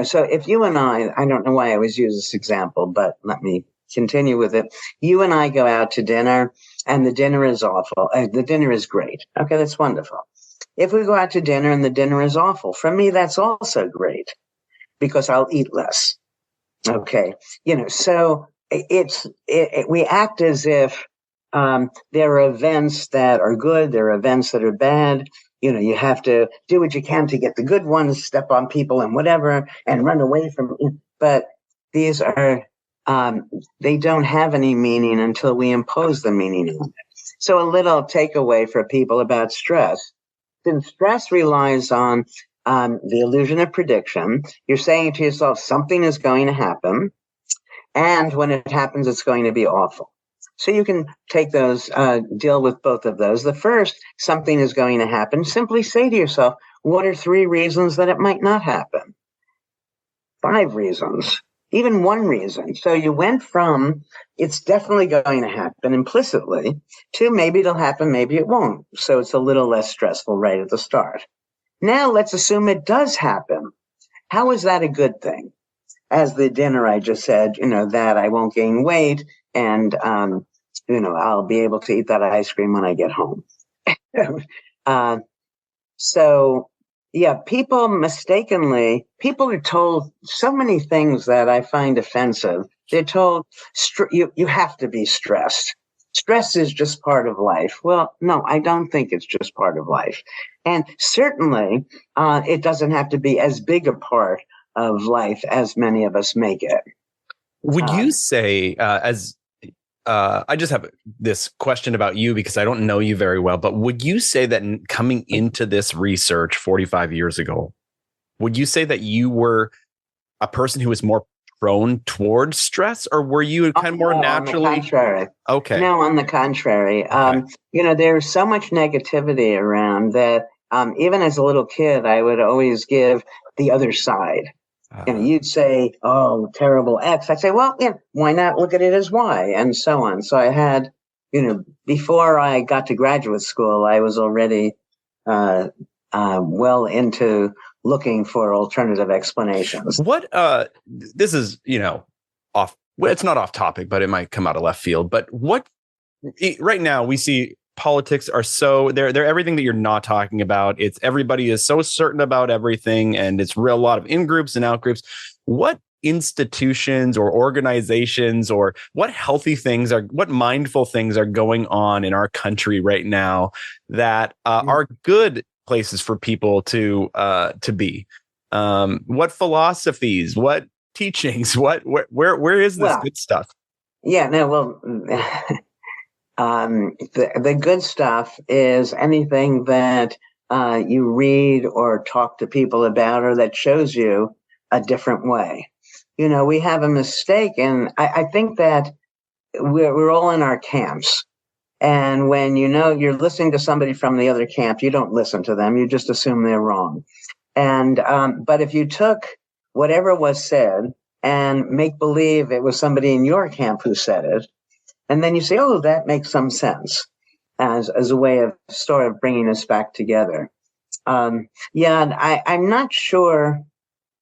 So if you and I don't know why I always use this example, but let me continue with it. You and I go out to dinner, and the dinner is awful. The dinner is great. Okay, that's wonderful. If we go out to dinner and the dinner is awful, for me, that's also great, because I'll eat less. Okay, so we act as if there are events that are good, there are events that are bad, You have to do what you can to get the good ones, step on people and whatever, and run away from it. But these are, they don't have any meaning until we impose the meaning on it. So a little takeaway for people about stress. Since stress relies on the illusion of prediction, you're saying to yourself, something is going to happen. And when it happens, it's going to be awful. So you can take those, deal with both of those. The first, something is going to happen. Simply say to yourself, what are 3 reasons that it might not happen? 5 reasons, even 1 reason. So you went from, it's definitely going to happen implicitly, to maybe it'll happen, maybe it won't. So it's a little less stressful right at the start. Now let's assume it does happen. How is that a good thing? As the dinner I just said, that I won't gain weight and, I'll be able to eat that ice cream when I get home. So yeah, people are told so many things that I find offensive. They're told you have to be stressed. Stress is just part of life. Well, no, I don't think it's just part of life. And certainly, it doesn't have to be as big a part of life as many of us make it. Would you say, I just have this question about you because I don't know you very well, but would you say that coming into this research 45 years ago, would you say that you were a person who was more prone towards stress, or were you kind of more naturally? On the contrary. Okay. No, on the contrary. Okay. There's so much negativity around that even as a little kid, I would always give the other side. You'd say, oh, terrible X. I'd say, well, why not look at it as Y, and so on. So I had, before I got to graduate school, I was already well into looking for alternative explanations. What, this is, off, well, it's not off topic, but it might come out of left field. But right now we see politics are so they're everything that you're not talking about. It's everybody is so certain about everything, and it's a lot of in groups and out groups. What institutions or organizations or what mindful things are going on in our country right now that are good places for people to be? What philosophies, what teachings, where is this good stuff? Yeah, no, well, the good stuff is anything that you read or talk to people about, or that shows you a different way. We have a mistake, and I think that we're all in our camps. And when you're listening to somebody from the other camp, you don't listen to them. You just assume they're wrong. And but if you took whatever was said and make believe it was somebody in your camp who said it, and then you say, oh, that makes some sense as a way of sort of bringing us back together. I'm not sure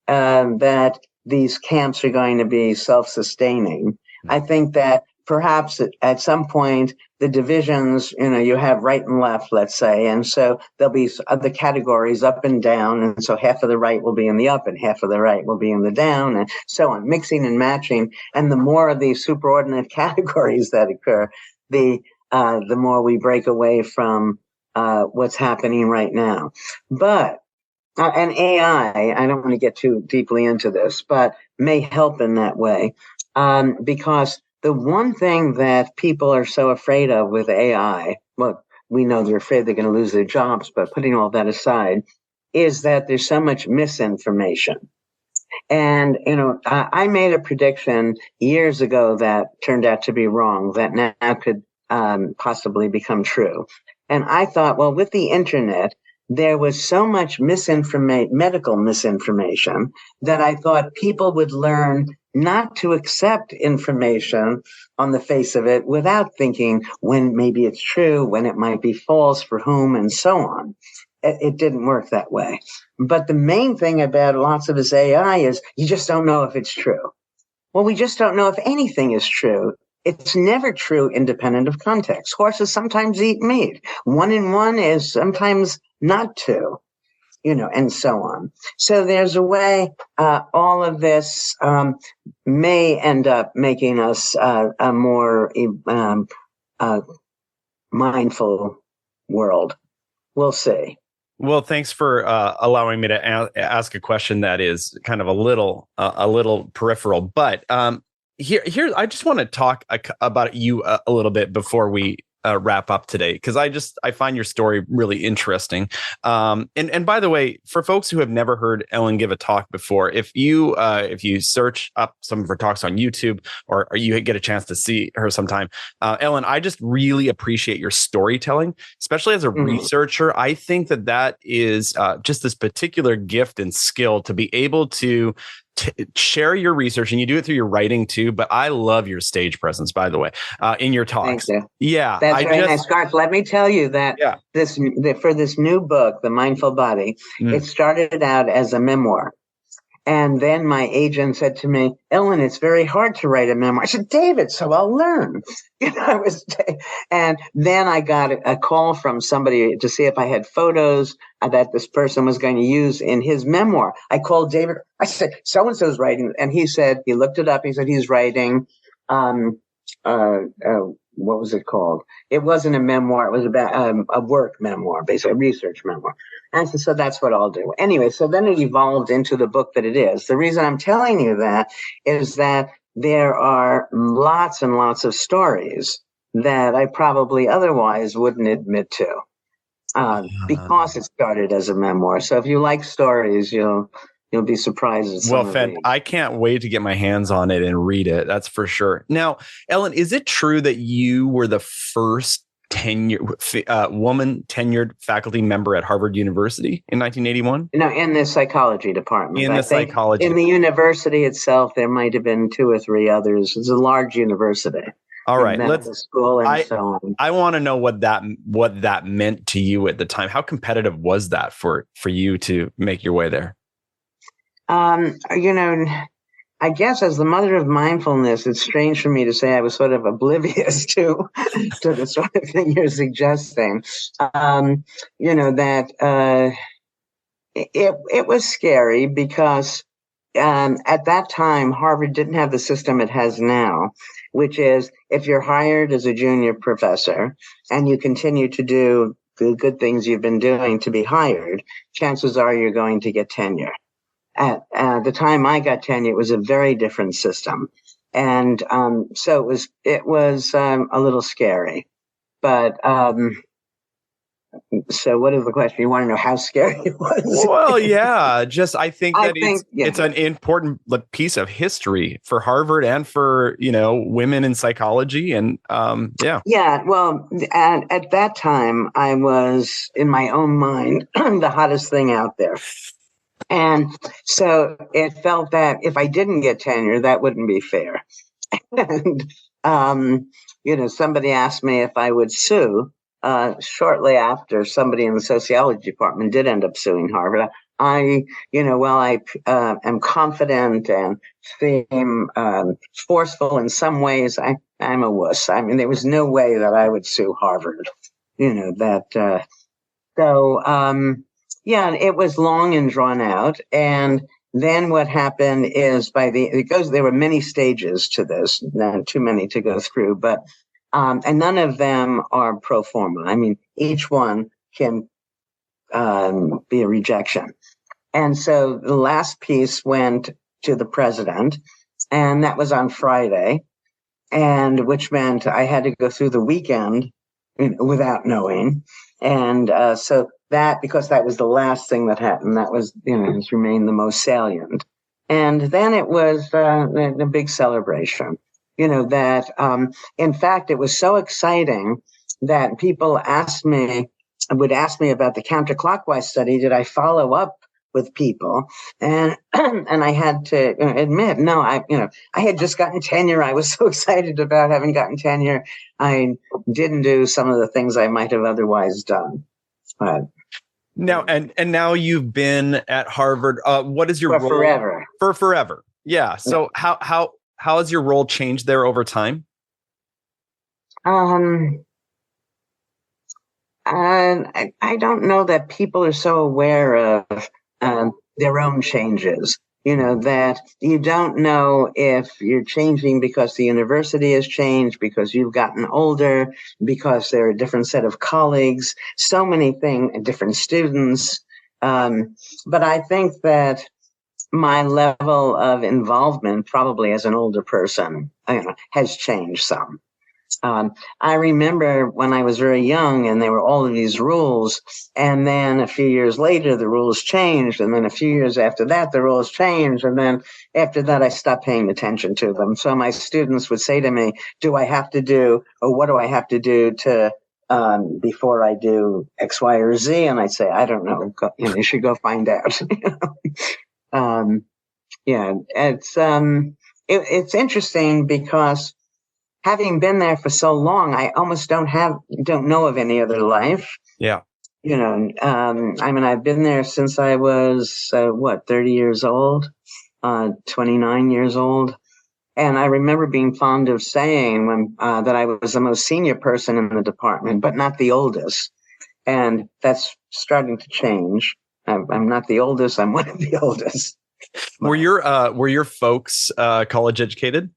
that these camps are going to be self-sustaining. I think that perhaps at some point, the divisions, you have right and left, let's say, and so there'll be other categories up and down, and so half of the right will be in the up and half of the right will be in the down, and so on, mixing and matching. And the more of these superordinate categories that occur, the more we break away from what's happening right now. But and AI, I don't want to get too deeply into this, but may help in that way, because the one thing that people are so afraid of with AI, well, we know they're afraid they're going to lose their jobs, but putting all that aside, is that there's so much misinformation. And, I made a prediction years ago that turned out to be wrong, that now could possibly become true. And I thought, well, with the internet, there was so much medical misinformation, that I thought people would learn not to accept information on the face of it without thinking when maybe it's true, when it might be false, for whom, and so on. It didn't work that way. But the main thing about lots of this AI is you just don't know if it's true. Well, we just don't know if anything is true. It's never true independent of context. Horses sometimes eat meat. 1 and 1 is sometimes not 2, and so on. So there's a way all of this may end up making us a more mindful world. We'll see. Well, thanks for allowing me to ask a question that is kind of a little peripheral, but here I just want to talk about you a little bit before we wrap up today, because I find your story really interesting. And by the way, for folks who have never heard Ellen give a talk before, if you search up some of her talks on YouTube, or you get a chance to see her sometime, Ellen, I just really appreciate your storytelling, especially as a researcher. I think that is just this particular gift and skill to be able to share your research, and you do it through your writing too. But I love your stage presence, by the way, in your talks. Thank you. Yeah, that's very nice, Garth. Let me tell you that for this new book, The Mindful Body, it started out as a memoir. And then my agent said to me, Ellen, it's very hard to write a memoir. I said, David, so I'll learn. And then I got a call from somebody to see if I had photos that this person was going to use in his memoir. I called David. I said, so-and-so's writing. And he said, he looked it up. He said, he's writing, what was it called? It wasn't a memoir. It was about a work memoir, basically a research memoir. And I said, so that's what I'll do. Anyway, so then it evolved into the book that it is. The reason I'm telling you that is that there are lots and lots of stories that I probably otherwise wouldn't admit to, because it started as a memoir. So if you like stories, you'll be surprised at some of these. I can't wait to get my hands on it and read it. That's for sure. Now, Ellen, is it true that you were the first woman tenured faculty member at Harvard University in 1981? No, in the psychology department. In the university itself, there might have been 2 or 3 others. It's a large university. All right, school and so on. I want to know what that meant to you at the time. How competitive was that for you to make your way there? I guess as the mother of mindfulness, it's strange for me to say I was sort of oblivious to the sort of thing you're suggesting. It was scary because at that time, Harvard didn't have the system it has now, which is if you're hired as a junior professor and you continue to do the good things you've been doing to be hired, chances are you're going to get tenure. At the time I got tenure, it was a very different system. And so it was a little scary. But so what is the question? You want to know how scary it was? Well, yeah. I think it's an important piece of history for Harvard and for, women in psychology. And Yeah. Well, at that time, I was, in my own mind, the hottest thing out there. And so it felt that if I didn't get tenure, that wouldn't be fair. And, somebody asked me if I would sue. Shortly after, somebody in the sociology department did end up suing Harvard. I am confident and seem forceful in some ways. I'm a wuss. I mean, there was no way that I would sue Harvard. It was long and drawn out. And then what happened is there were many stages to this, not too many to go through, but and none of them are pro forma. I mean, each one can be a rejection. And so the last piece went to the president, and that was on Friday, and which meant I had to go through the weekend without knowing. And so that, because that was the last thing that happened, that was, has remained the most salient. And then it was a big celebration. In fact, it was so exciting that people would ask me about the counterclockwise study. Did I follow up with people? And and I had to admit, no, I had just gotten tenure. I was so excited about having gotten tenure. I didn't do some of the things I might have otherwise done. But now, and now you've been at Harvard. What is your role? Forever. For forever. Yeah. So how has your role changed there over time? I don't know that people are so aware of their own changes. that you don't know if you're changing because the university has changed, because you've gotten older, because there are a different set of colleagues, so many things, different students. But I think that my level of involvement, probably as an older person, has changed some. I remember when I was very young and there were all of these rules, and then a few years later, the rules changed. And then a few years after that, the rules changed. And then after that, I stopped paying attention to them. So my students would say to me, do I have to do, or what do I have to do to, before I do X, Y, or Z? And I'd say, I don't know. You should go find out. Yeah, it's interesting because having been there for so long, I almost don't know of any other life. Yeah. I've been there since I was, 30 years old, 29 years old. And I remember being fond of saying that I was the most senior person in the department, but not the oldest. And that's starting to change. I'm not the oldest. I'm one of the oldest. Were your folks college educated?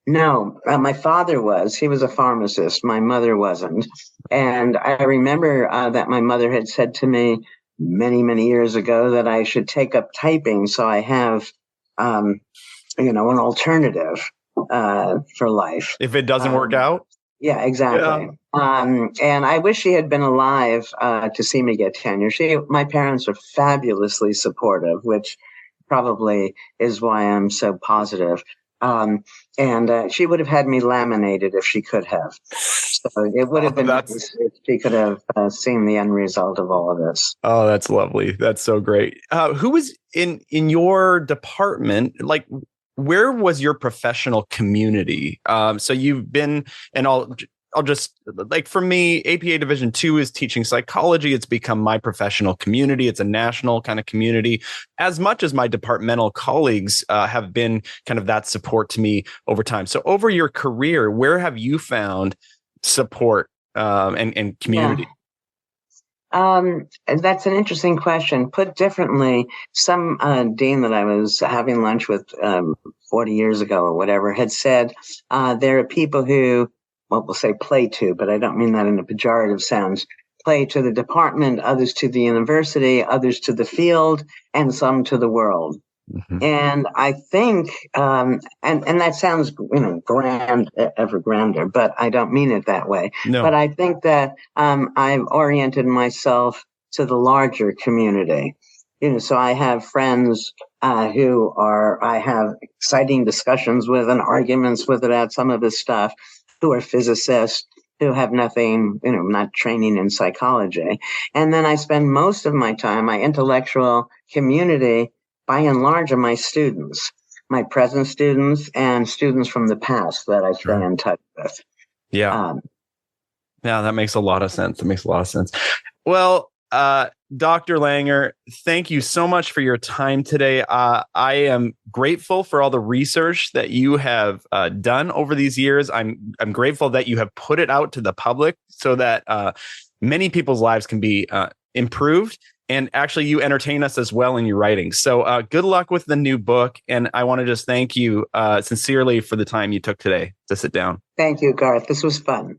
No, my father was. He was a pharmacist. My mother wasn't. And I remember that my mother had said to me many, many years ago that I should take up typing so I have, an alternative for life. If it doesn't work out? Yeah, exactly. Yeah. And I wish she had been alive to see me get tenure. My parents are fabulously supportive, which probably is why I'm so positive. And she would have had me laminated if she could have. So it would have been nice if she could have seen the end result of all of this. Oh, that's lovely. That's so great. Who was in your department? Like, where was your professional community? So you've been, and I'll just, like, for me, APA Division 2 is teaching psychology. It's become my professional community. It's a national kind of community, as much as my departmental colleagues have been kind of that support to me over time. So over your career, where have you found support and community? Yeah. That's an interesting question. Put differently, some dean that I was having lunch with 40 years ago or whatever had said there are people who, we'll say play to, but I don't mean that in a pejorative sense, play to the department, others to the university, others to the field, and some to the world. Mm-hmm. And I think, and that sounds, grand, ever grander, but I don't mean it that way. No. But I think that I've oriented myself to the larger community. So I have friends who I have exciting discussions with and arguments with about some of this stuff, who are physicists, who have nothing, not training in psychology. And then I spend most of my time, my intellectual community, by and large, are my students, my present students and students from the past that I stay in touch with. Yeah. Yeah, that makes a lot of sense. Well, Dr. Langer, thank you so much for your time today. I am grateful for all the research that you have done over these years. I'm grateful that you have put it out to the public so that many people's lives can be improved. And actually, you entertain us as well in your writing. So good luck with the new book. And I want to just thank you sincerely for the time you took today to sit down. Thank you, Garth. This was fun.